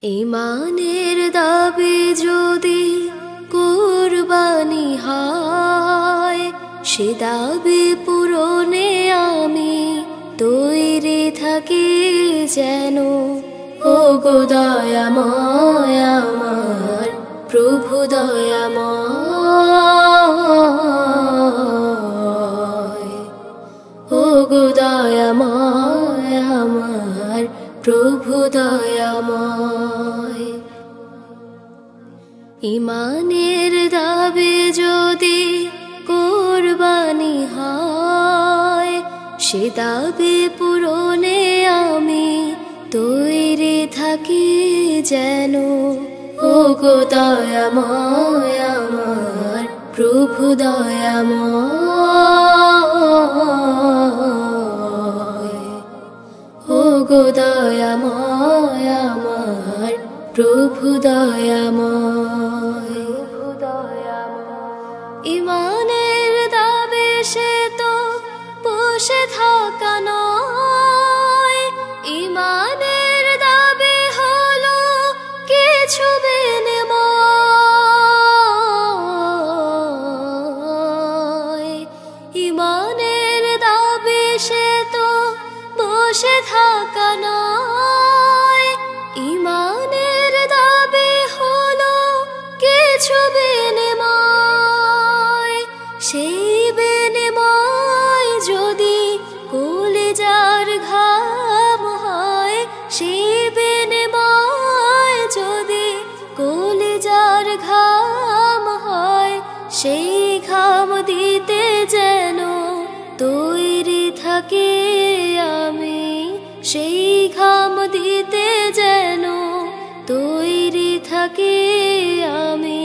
ঈমানের দাবি যদি কুরবানি হয়, সে দাবি পূরণে আমি তৈরি থাকি যেন। ও গো দয়াময় আমার প্রভু দয়াময়, ও গো দয়াময় আমার প্রভু দয়াময়। ঈমানের দাবি যদি কুরবানি হয়, সে দাবি পূরণে আমি তৈরি থাকি যেন। ও গো দয়াময় আমার প্রভু দয়াময়, ও গো দয়াময় আমার প্রভু দয়াময়। ঈমানের দাবি সে তো বসে থাকা নয়, ঈমানের দাবি হলো কিছু বিনিময়। ঈমানের দাবি সে তো বসে থাকা নয়, ঈমানের দাবি হলো কিছু বিনিময়। সেই বিনিময় যদি কলিজার ঘাম হয়, সেই বিনিময় যদি কলিজার ঘাম হয়, সেই ঘাম দিতে যেন তৈরি থাকি আমি, সেই ঘাম দিতে যেন তৈরি থাকি আমি।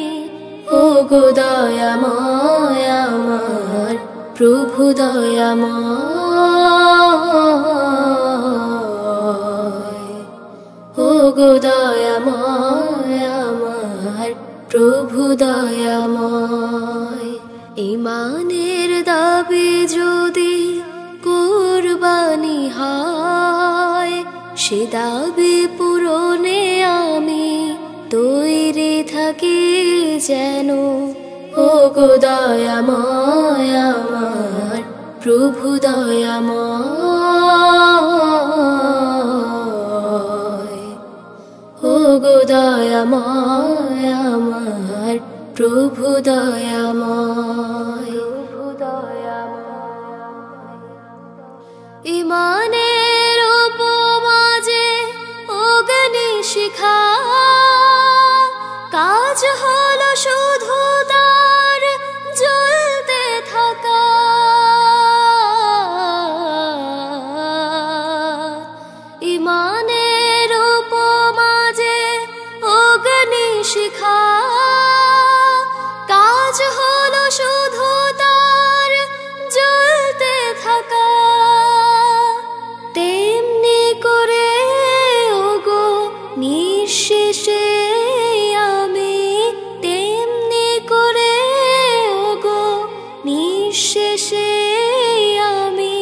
ও গো দয়াময় আমার প্রভু দয়াময়, ও গো দয়াময় আমার প্রভু দয়াময়। ঈমানের দাবি যদি কুরবানি হয়, সে দাবি পূরণে আমি তৈরি থাকি যেন। ও গো দয়াময় আমার প্রভু দয়াময়, ও গো দয়াময় আমার প্রভু দয়াময়। ঈমানের উপমাজে অগ্নি শিখা, কাজ হলো শুধু তার জ্বলতে থাকা। ঈমানের উপমাজে অগ্নি শিখা, কাজ হলো শুধু তার জ্বলতে থাকা। তেমনি করে ওগো নিঃশেষে আমি, তেমনি করে ওগো নিঃশেষে আমি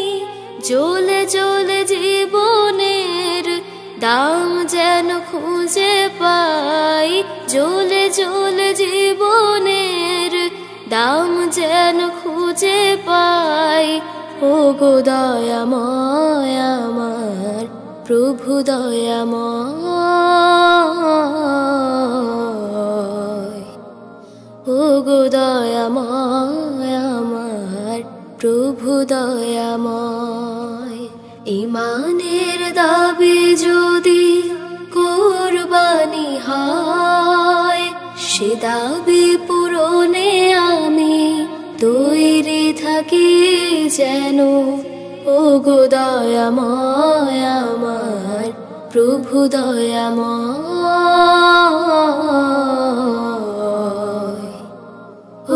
জ্বলে জ্বলে জীবনের দাম যেন খুঁজে পাই, জ্বলে জ্বলে জীবনের দাম যেন খুঁজে পাই। ও গো দয়াময় আমার প্রভু দয়াময়, ও গো দয়াময় আমার প্রভু দয়াময়। ঈমানের দাবি যদি কুরবানি হয়, সে দাবি পূরণে আমি তৈরি থাকি যেন। ও গো দয়াময় আমার প্রভু দয়াময়,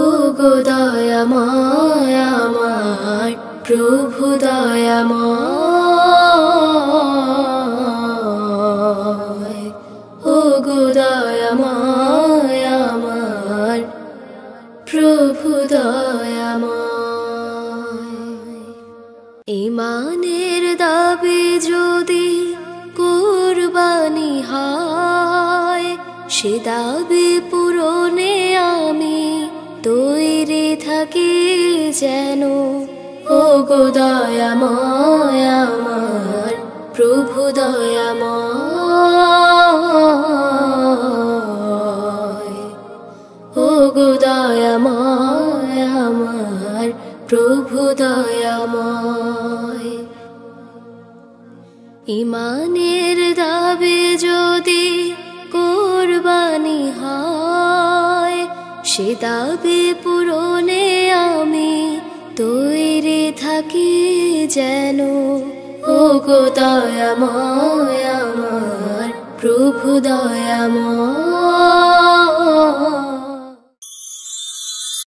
ও গো দয়াময় আমার প্রভু দয়াময়, ও গো দয়াময় আমার প্রভু দয়াময়। ঈমানের দাবি যদি কুরবানি হয়, সে দাবি পূরণে আমি তৈরি থাকি যেন। ওগো দয়াময় আমার প্রভু দয়াময়, ওগো দয়াময় আমার প্রভু দয়াময়। ঈমানের দাবি যদি কুরবানি হয়, সে দাবি পূরণে আমি তৈরি থাকি যেন। ওগো দয়াময় আমার প্রভু দয়াময়।